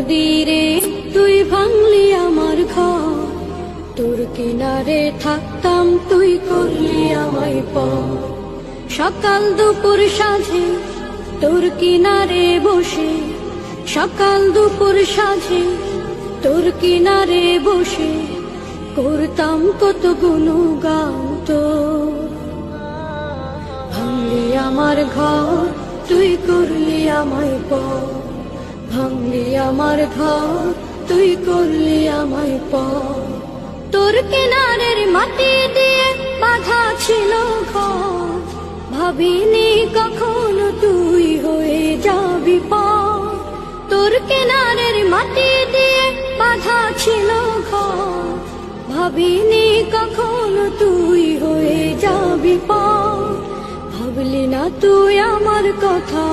নদীরে তুই ভাঙলি আমার ঘর, তোর কিনারে থাকতাম তুই করলি আমায় পর। সকাল দুপুর সাঁঝে তোর কিনারে বসে, সকাল দুপুর সাঁঝে তোর কিনারে বসে করতাম কত গুণগান তোর। ভাঙলি আমার ঘর তুই করলি আমায় পর, ভাঙলি আমার ঘর তুই করলি আমায় পর। তোর কিনারের মাটি দিয়ে বাঁধা ছিল ঘর, ভাবিনি কখনো তুই হয়ে যাবি পর। তোর কিনারের মাটি দিয়ে বাঁধা ছিল ঘর, ভাবিনি কখনো তুই হয়ে যাবি পর। ভাবলি না তুই আমার কথা,